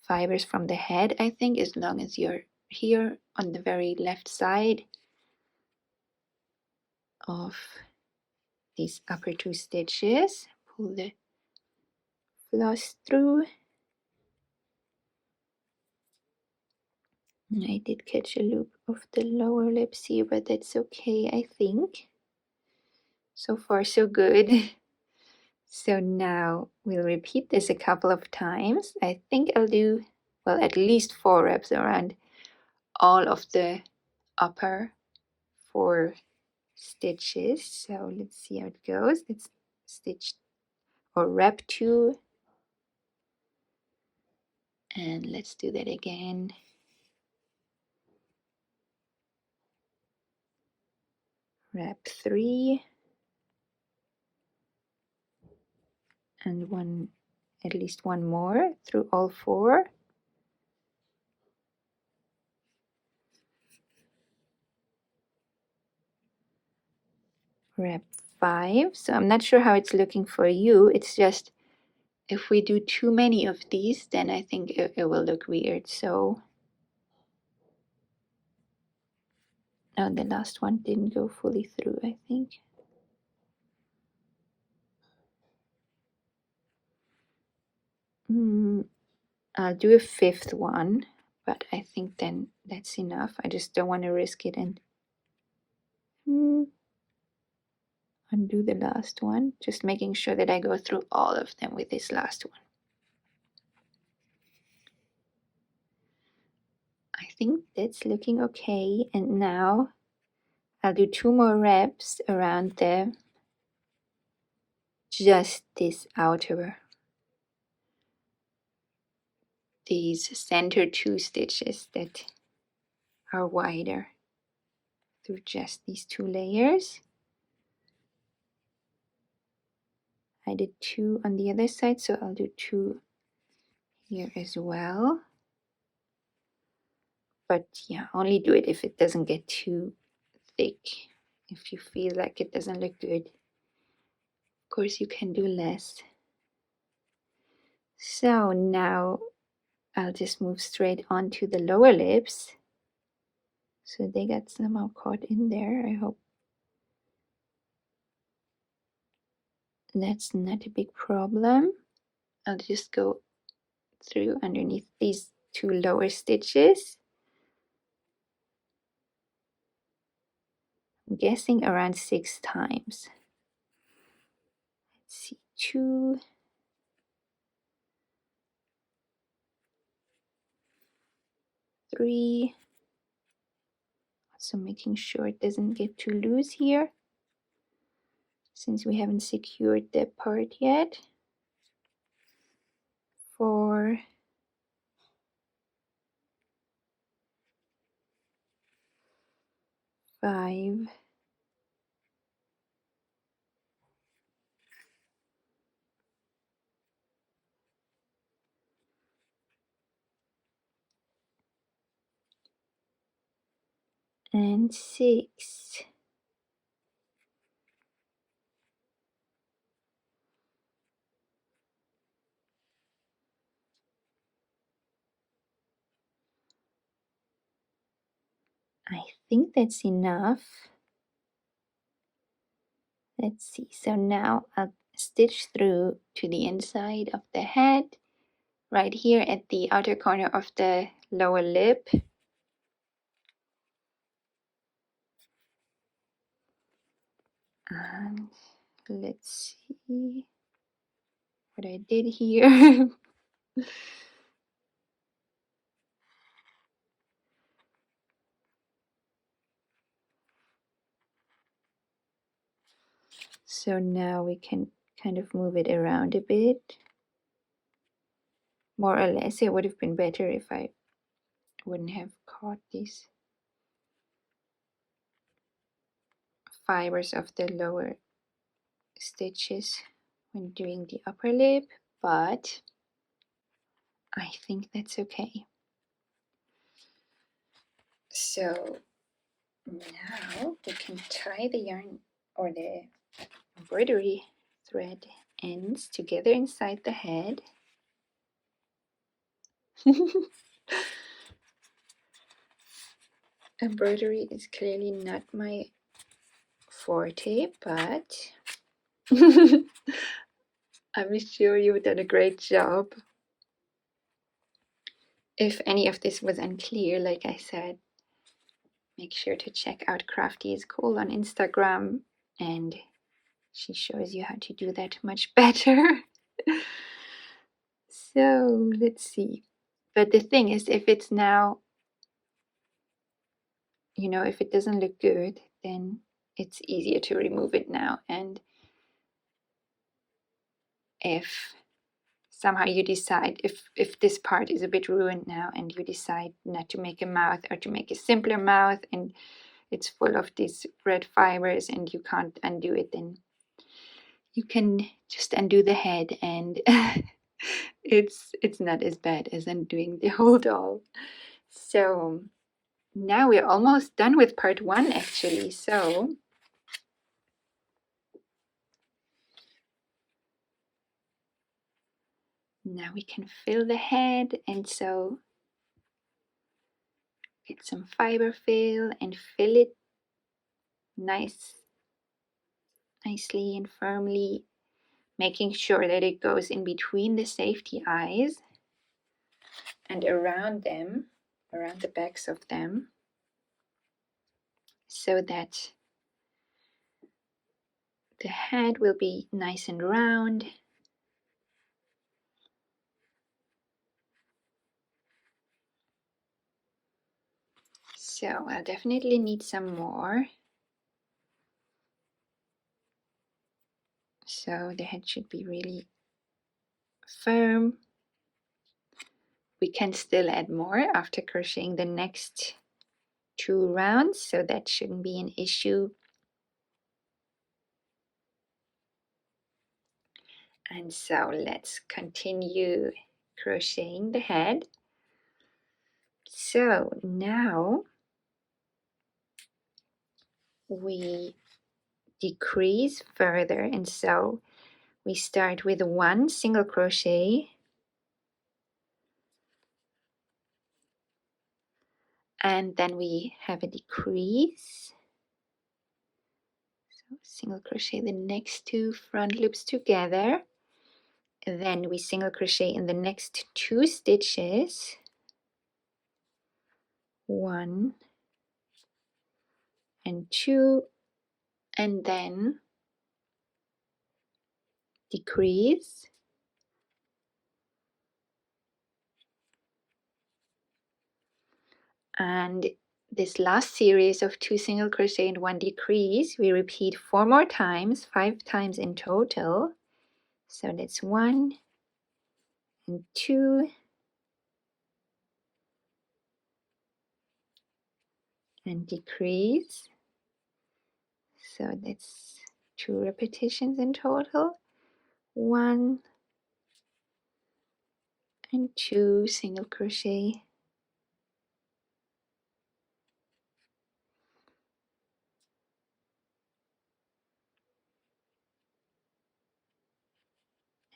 fibers from the head, I think, as long as you're here on the very left side of these upper 2 stitches. Pull the floss through. I did catch a loop of the lower lips here, but that's okay, I think. So far, so good. So now we'll repeat this a couple of times. I think I'll do, well, at least 4 wraps around all of the upper 4 stitches. So let's see how it goes. Let's stitch or wrap 2. And let's do that again. Wrap 3. And at least one more through all 4. Wrap 5. So I'm not sure how it's looking for you. It's just if we do too many of these, then I think it will look weird. So no, the last one didn't go fully through, I think. I'll do a 5th one, but I think then that's enough. I just don't want to risk it and undo the last one. Just making sure that I go through all of them with this last one. I think that's looking okay. And now I'll do 2 more wraps around just this outer, these center 2 stitches that are wider through just these 2 layers. I did 2 on the other side, so I'll do 2 here as well. But yeah, only do it if it doesn't get too thick. If you feel like it doesn't look good, of course you can do less. So now I'll just move straight onto the lower lips. So they got somehow caught in there. I hope that's not a big problem. I'll just go through underneath these 2 lower stitches. I'm guessing around 6 times. Let's see, 2, 3. Also making sure it doesn't get too loose here, since we haven't secured the part yet. 4. 5. And 6. I think that's enough. Let's see. So now I'll stitch through to the inside of the head, right here at the outer corner of the lower lip. And let's see what I did here. So now we can kind of move it around a bit. More or less, it would have been better if I wouldn't have caught these fibers of the lower stitches when doing the upper lip, but I think that's okay. So now we can tie the yarn or the embroidery thread ends together inside the head. Embroidery is clearly not my forte, but I'm sure you've done a great job. If any of this was unclear, like I said, make sure to check out Crafty is Cool on Instagram, and she shows you how to do that much better. So let's see. But the thing is, if it's now, you know, if it doesn't look good, then it's easier to remove it now. And if somehow you decide, if this part is a bit ruined now and you decide not to make a mouth or to make a simpler mouth and it's full of these red fibers and you can't undo it, then you can just undo the head, and it's not as bad as undoing the whole doll. So now we're almost done with part 1 actually. So now we can fill the head, and so get some fiber fill and fill it nicely and firmly, making sure that it goes in between the safety eyes and around them, around the backs of them, so that the head will be nice and round. So I'll definitely need some more. So the head should be really firm. We can still add more after crocheting the next 2 rounds, so that shouldn't be an issue. And so let's continue crocheting the head. So now we decrease further, and so we start with 1 single crochet, and then we have a decrease. So single crochet the next 2 front loops together, and then we single crochet in the next 2 stitches, 1 and 2, and then decrease, And this last series of 2 single crochet and 1 decrease, we repeat 4 more times, 5 times in total. So that's 1 and 2 and decrease. So that's 2 repetitions in total. 1 and 2 single crochet.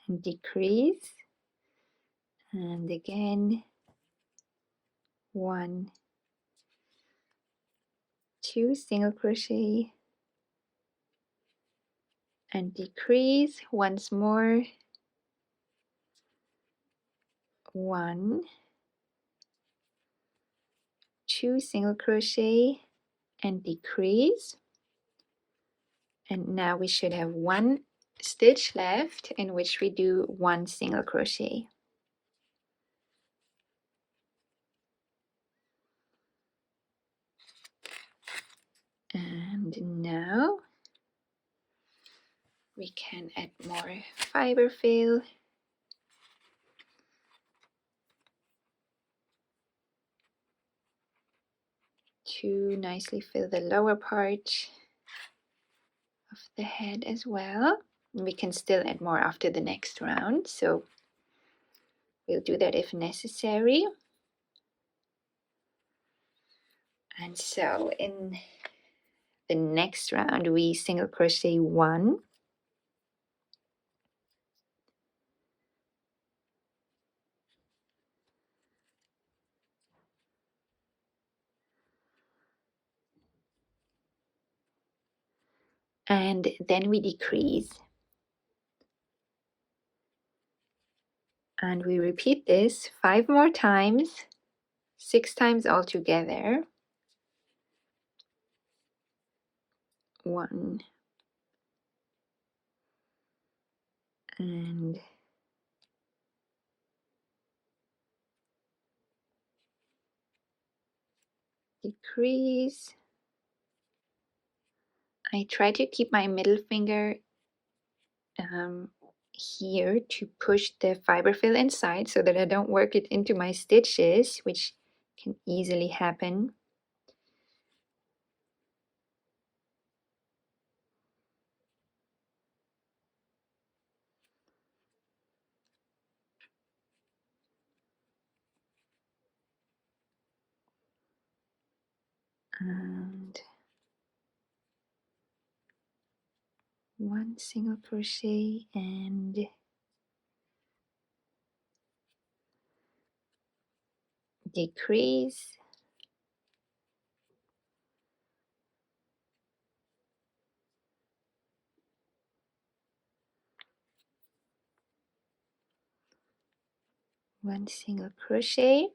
And decrease. And again, 1, 2 single crochet and decrease. Once more, 1, 2 single crochet and decrease. And now we should have 1 stitch left in which we do 1 single crochet. And now we can add more fiber fill to nicely fill the lower part of the head as well. And we can still add more after the next round, so we'll do that if necessary. And so in the next round we single crochet 1, and then we decrease. And we repeat this 5 more times, 6 times altogether. 1 and decrease. I try to keep my middle finger here to push the fiber fill inside so that I don't work it into my stitches, which can easily happen. And 1 single crochet and decrease. One single crochet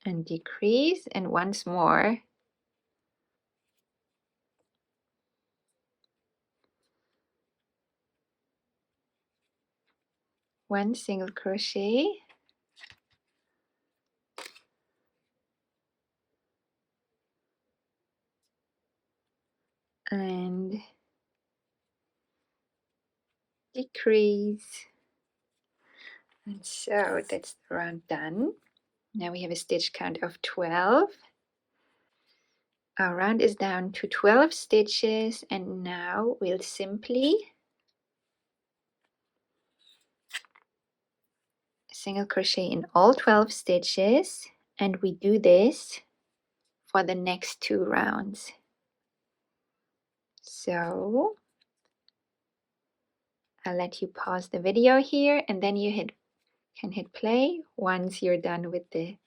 and decrease, and once more. One single crochet and decrease. And so that's the round done. Now we have a stitch count of 12. Our round is down to 12 stitches, and now we'll simply single crochet in all 12 stitches, and we do this for the next 2 rounds. So I'll let you pause the video here, and then you can hit play once you're done with the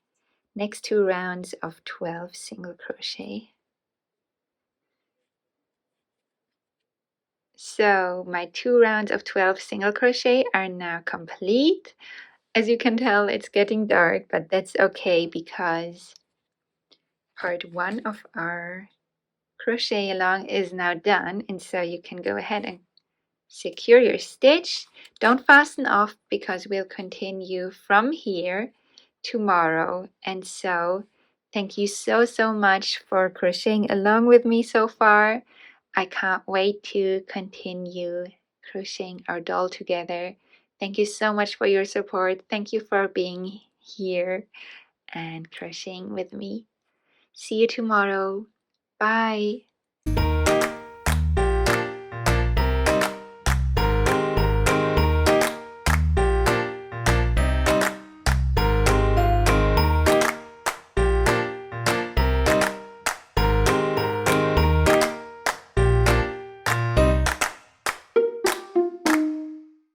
next 2 rounds of 12 single crochet. So my 2 rounds of 12 single crochet are now complete. As you can tell, it's getting dark, but that's okay because part 1 of our crochet along is now done, and so you can go ahead and secure your stitch. Don't fasten off because we'll continue from here tomorrow. And so thank you so much for crocheting along with me so far. I can't wait to continue crocheting our doll together. Thank you so much for your support. Thank you for being here and crocheting with me. See you tomorrow. Bye.